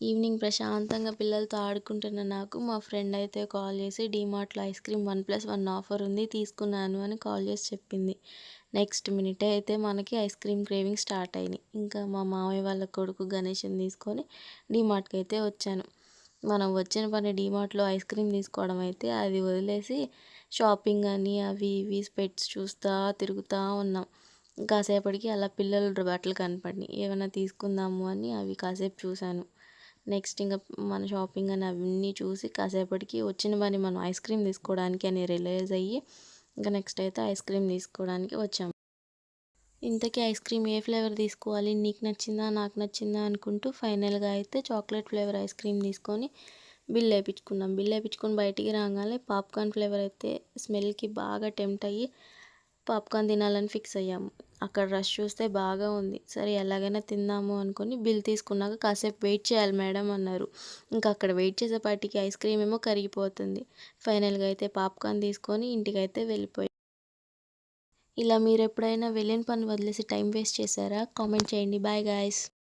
Evening ప్రశాంతంగా పిల్లలతో ఆడుకుంటున్న నాకు మా ఫ్రెండ్ అయితే కాల్ చేసి డీమార్ట్‌లో ఐస్ క్రీమ్ 1+1 ఆఫర్ ఉంది తీసుకున్నాను అని కాల్ చేసి చెప్పింది. నెక్స్ట్ మినిటే అయితే మనకి ఐస్ క్రీమ్ క్రేవింగ్ స్టార్ట్ అయినాయి. ఇంకా మా మామయ్య వాళ్ళ కొడుకు గణేష్‌ని తీసుకొని డీమార్ట్‌కి అయితే వచ్చాను. మనం వచ్చిన పని డీమార్ట్‌లో ఐస్ క్రీమ్ తీసుకోవడం అయితే అది వదిలేసి షాపింగ్ అని అవి ఇవి స్పెట్స్ చూస్తా తిరుగుతా ఉన్నాం. కాసేపటికి అలా పిల్లల బట్టలు కనపడినాయి. ఏమన్నా తీసుకుందాము అని అవి కాసేపు చూశాను. నెక్స్ట్ ఇంక మన షాపింగ్ అని అవన్నీ చూసి కాసేపటికి వచ్చిన పని మనం ఐస్ క్రీమ్ తీసుకోవడానికి అని రియలైజ్ అయ్యి ఇంకా నెక్స్ట్ అయితే ఐస్ క్రీమ్ తీసుకోవడానికి వచ్చాము. ఇంతకీ ఐస్ క్రీమ్ ఏ ఫ్లేవర్ తీసుకోవాలి, నీకు నచ్చిందా నాకు నచ్చిందా అనుకుంటూ ఫైనల్గా అయితే చాక్లెట్ ఫ్లేవర్ ఐస్ క్రీమ్ తీసుకొని బిల్ వేయించుకున్నాం. బిల్ వేయించుకొని బయటికి రాగానే పాప్కార్న్ ఫ్లేవర్ అయితే స్మెల్కి బాగా టెంప్ట్ అయ్యి పాప్కార్న్ తినాలని ఫిక్స్ అయ్యాము. అక్కడ రష్ చూస్తే బాగా ఉంది. సరే ఎలాగైనా తిందాము అనుకుని బిల్ తీసుకున్నాక కాసేపు వెయిట్ చేయాలి మేడం అన్నారు. ఇంకా అక్కడ వెయిట్ చేసేపాటికి ఐస్ క్రీమ్ ఏమో కరిగిపోతుంది. ఫైనల్గా అయితే పాప్కార్న్ తీసుకొని ఇంటికైతే వెళ్ళిపోయాం. ఇలా మీరు ఎప్పుడైనా వెళ్ళిన పని వదిలేసి టైం వేస్ట్ చేశారా? కామెంట్ చేయండి. Bye guys.